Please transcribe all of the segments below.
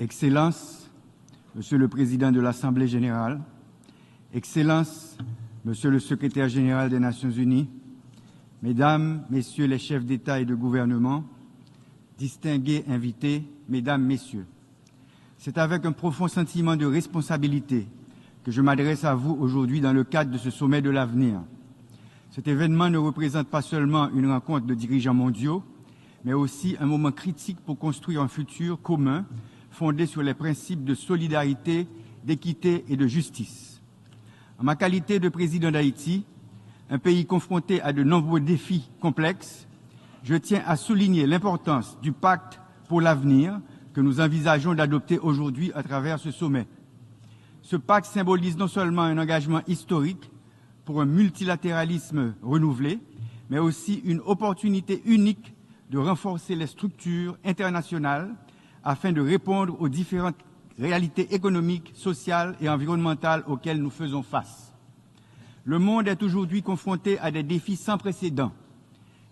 Excellences, Monsieur le Président de l'Assemblée générale, Excellences, Monsieur le Secrétaire général des Nations unies, Mesdames, Messieurs les chefs d'État et de gouvernement, distingués invités, Mesdames, Messieurs, c'est avec un profond sentiment de responsabilité que je m'adresse à vous aujourd'hui dans le cadre de ce sommet de l'avenir. Cet événement ne représente pas seulement une rencontre de dirigeants mondiaux, mais aussi un moment critique pour construire un futur commun fondé sur les principes de solidarité, d'équité et de justice. En ma qualité de président d'Haïti, un pays confronté à de nombreux défis complexes, je tiens à souligner l'importance du pacte pour l'avenir que nous envisageons d'adopter aujourd'hui à travers ce sommet. Ce pacte symbolise non seulement un engagement historique pour un multilatéralisme renouvelé, mais aussi une opportunité unique de renforcer les structures internationales afin de répondre aux différentes réalités économiques, sociales et environnementales auxquelles nous faisons face. Le monde est aujourd'hui confronté à des défis sans précédent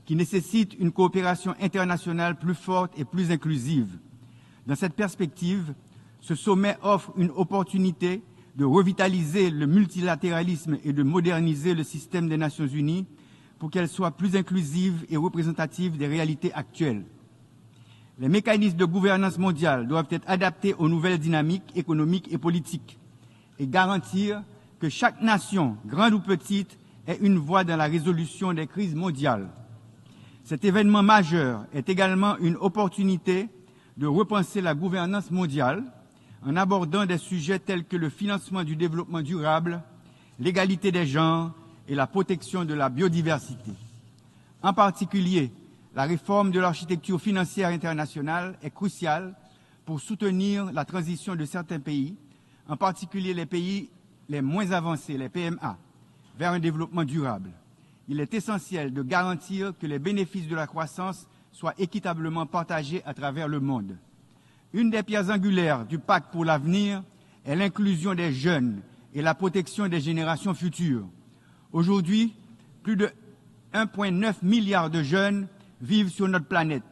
qui nécessitent une coopération internationale plus forte et plus inclusive. Dans cette perspective, ce sommet offre une opportunité de revitaliser le multilatéralisme et de moderniser le système des Nations unies pour qu'elle soit plus inclusive et représentative des réalités actuelles. Les mécanismes de gouvernance mondiale doivent être adaptés aux nouvelles dynamiques économiques et politiques et garantir que chaque nation, grande ou petite, ait une voix dans la résolution des crises mondiales. Cet événement majeur est également une opportunité de repenser la gouvernance mondiale en abordant des sujets tels que le financement du développement durable, l'égalité des genres et la protection de la biodiversité. En particulier, la réforme de l'architecture financière internationale est cruciale pour soutenir la transition de certains pays, en particulier les pays les moins avancés, les PMA, vers un développement durable. Il est essentiel de garantir que les bénéfices de la croissance soient équitablement partagés à travers le monde. Une des pierres angulaires du pacte pour l'avenir est l'inclusion des jeunes et la protection des générations futures. Aujourd'hui, plus de 1,9 milliard de jeunes vivent sur notre planète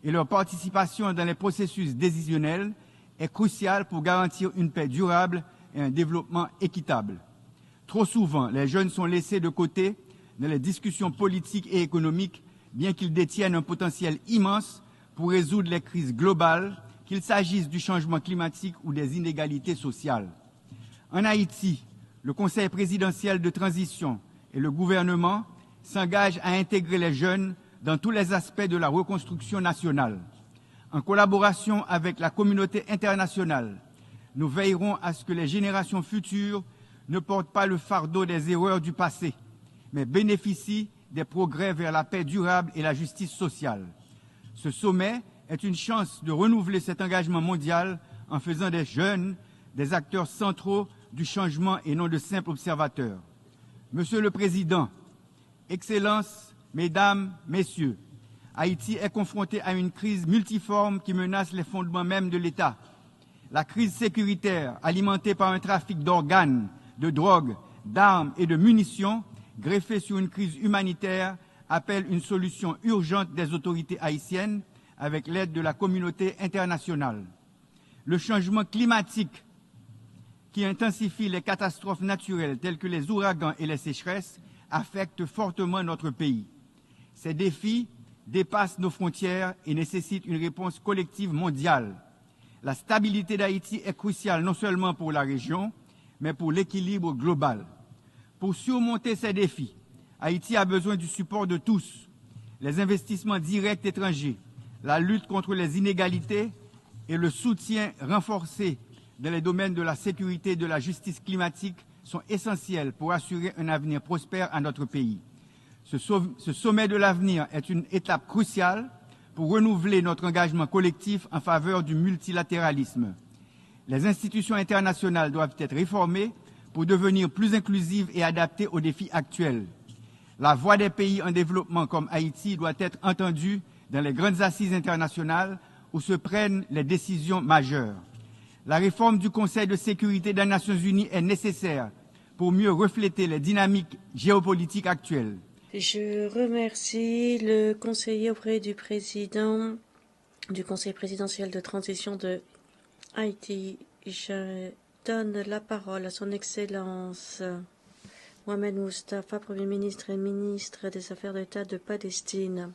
et leur participation dans les processus décisionnels est cruciale pour garantir une paix durable et un développement équitable. Trop souvent, les jeunes sont laissés de côté dans les discussions politiques et économiques, bien qu'ils détiennent un potentiel immense pour résoudre les crises globales, qu'il s'agisse du changement climatique ou des inégalités sociales. En Haïti, le Conseil présidentiel de transition et le gouvernement s'engagent à intégrer les jeunes dans tous les aspects de la reconstruction nationale. En collaboration avec la communauté internationale, nous veillerons à ce que les générations futures ne portent pas le fardeau des erreurs du passé, mais bénéficient des progrès vers la paix durable et la justice sociale. Ce sommet est une chance de renouveler cet engagement mondial en faisant des jeunes des acteurs centraux du changement et non de simples observateurs. Monsieur le Président, Excellences, Mesdames, Messieurs, Haïti est confronté à une crise multiforme qui menace les fondements mêmes de l'État. La crise sécuritaire, alimentée par un trafic d'organes, de drogue, d'armes et de munitions, greffée sur une crise humanitaire, appelle une solution urgente des autorités haïtiennes avec l'aide de la communauté internationale. Le changement climatique qui intensifie les catastrophes naturelles telles que les ouragans et les sécheresses affecte fortement notre pays. Ces défis dépassent nos frontières et nécessitent une réponse collective mondiale. La stabilité d'Haïti est cruciale non seulement pour la région, mais pour l'équilibre global. Pour surmonter ces défis, Haïti a besoin du support de tous. Les investissements directs étrangers, la lutte contre les inégalités et le soutien renforcé dans les domaines de la sécurité et de la justice climatique sont essentiels pour assurer un avenir prospère à notre pays. Ce sommet de l'avenir est une étape cruciale pour renouveler notre engagement collectif en faveur du multilatéralisme. Les institutions internationales doivent être réformées pour devenir plus inclusives et adaptées aux défis actuels. La voix des pays en développement comme Haïti doit être entendue dans les grandes assises internationales où se prennent les décisions majeures. La réforme du Conseil de sécurité des Nations unies est nécessaire pour mieux refléter les dynamiques géopolitiques actuelles. Je remercie le conseiller auprès du président du Conseil présidentiel de transition de Haïti. Je donne la parole à son Excellence Mohamed Mustafa, Premier ministre et ministre des Affaires d'État de Palestine.